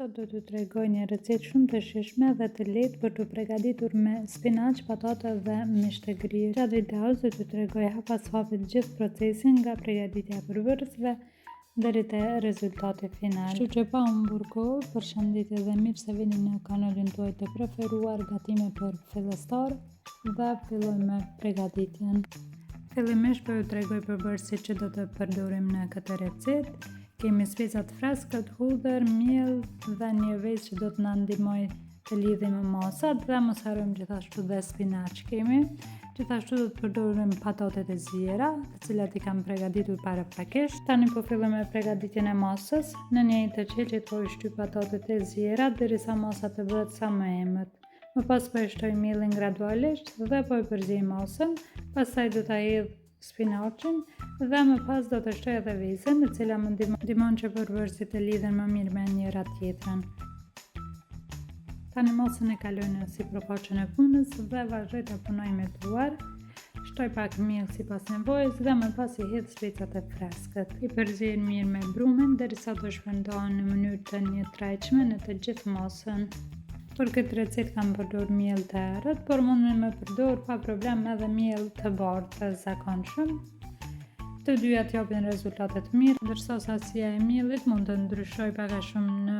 Sot do t'ju tregoj një recetë shumë të shijshme dhe të lehtë për t'u përgatitur me spinaq, patate dhe mish të grirë. Gjatë videos do t'ju tregoj hap pas hapi gjithë procesin nga përgatitja e përbërësve deri te rezultati final. Kështu që pa humbur kohë, përshëndetje dhe mirë se vini në kanalin tuaj të preferuar gatime për fillestar dhe fillojmë me përgatitjen. Fillimisht po ju tregoj përbërësit që do të përdorim në këtë recetë. Kemi specat freskët, hudhër, miell dhe një vezë që do të na ndihmojë të lidhim masat dhe mos harrojmë gjithashtu dhe spinaq kemi. Gjithashtu do të përdorim patatet e ziera, të cilat i kam përgatitur paraprakisht. Tani po fillojmë me përgatitjen e masës. Në një të qelçit po i shtyp patatet e ziera derisa masa të bëhet sa më emët. Më pas po i shtoj miellin gradualisht dhe po i përziej masën, pastaj do ta hedh spinaqin dhe më pas do të shtoj edhe vezën, e cila më ndihmon që përbërësit të lidhen më mirë me njëra tjetrën. Tani masën e kaloj në sipërfaqen e punës dhe vazhdoj ta punoj me duar. Shtoj pak miell sipas nevojës dhe më pas i hedh specat e freskët. I përziej mirë me brumin derisa të shpendohen në mënyrë të njëtrajtshme në të gjithë masën. Për këtë recetë kam përdor miell të errët, por mund me përdor pa problem edhe miell të bardhë të zakonshëm. Të dyja japin rezultate të mira, ndërsa sasia e miellit mund të ndryshojë pak a shumë në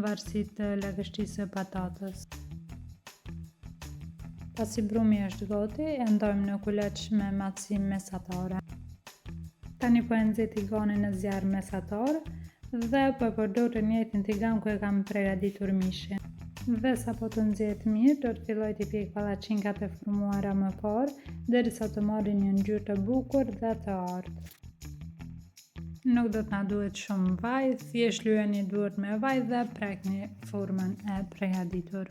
varësi të lagështisë së patatës. Pasi brumi është gati, e ndojmë në kuleç me matësi mesatare. Tani po e nxej tiganin në zjarr mesatar dhe po përdor të njëjtin tigan ku e kam përgatitur mishin. Dhe sa po të nxehet mirë, do të filloj të pjek pallaqinkat e formuara më parë, derisa të marrin një ngjyrë të bukur dhe të artë. Nuk do të na duhet shumë vaj, thjesht lyeni duart me vaj dhe prekni formën e përgatitur.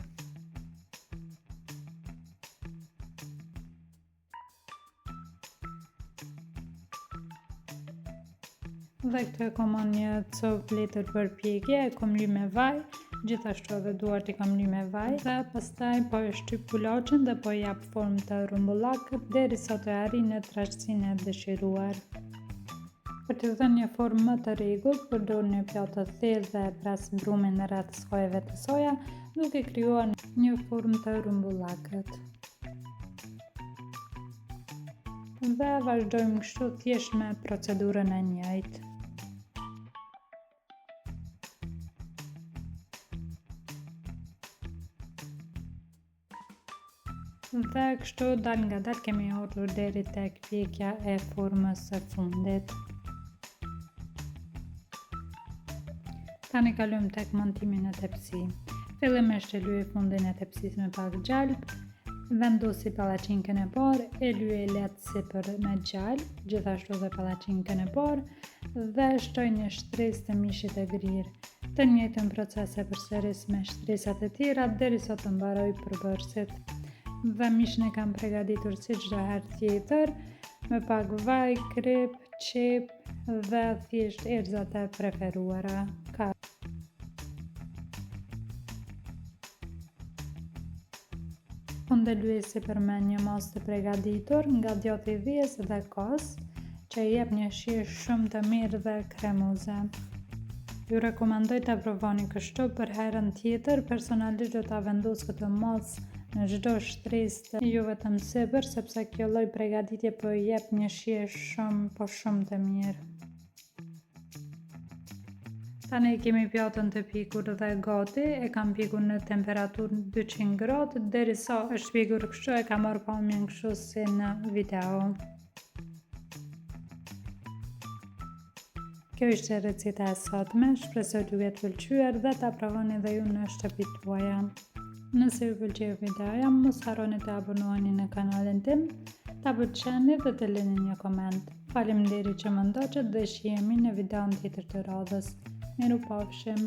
Dhe këtu e kam një copë letër për pjekje, e kam lyer me vaj, gjithashtu edhe duart i kam lyer me vaj dhe pastaj po e shtyp kulaçin dhe po i jap formë të rumbullakët derisa të arrijë në trashësinë e dëshiruar. Për të dhënë një formë më të rregullt, përdor një pjatë të thellë dhe pras brumin rreth skojeve të soja, duke krijuar një formë të rumbullakët. Dhe vazhdojmë kështu thjesht me procedurën e njëjtë. Dhe kështu dal nga dal kemi ardhur deri tek pjekja e formës së fundit. Tani kalojmë tek montimin e tepsi. Fillimisht e lyej fundin e tepsisë me pak gjalp, vendosi pallaqinkën e parë, e lyej lehtë sipër me gjalp, gjithashtu edhe pallaqinkën e parë dhe shtoj një shtresë të mishit të grirë. Të njëjtën proces e përsëris me shtresat e tjera derisa të mbaroj përbërësit. Dhe mishin e kam përgatitur si çdo herë tjetër, me pak vaj, krip, qep dhe thjesht erëzat e preferuara. Unë do lyej sipër me një masë të përgatitur nga djathi i vijës dhe kos, që i jep një shije shumë të mirë dhe kremoze. Ju rekomandoj ta provoni kështu për herën tjetër. Personalisht do ta vendos këtë masë në çdo shtresë, jo vetëm sipër, sepse kjo lloj përgatitje po i jep një shije shumë të mirë. Tani kemi pjatën të pjekur dhe gati, e kam pjekur në temperaturë 200 gradë, derisa është pjekur kështu e kam marrë pamjen kështu si në video. Kjo ishte receta e sotme, shpresoj t'ju ketë pëlqyer dhe ta provoni edhe ju në shtëpitë tuaja. Nëse ju pëlqeu videoja, mos harroni të abonoheni në kanalin tim, ta pëlqeni dhe të lëni një koment. Faleminderit që më ndoqët dhe shihemi në videon tjetër të radhës. Mirupafshim!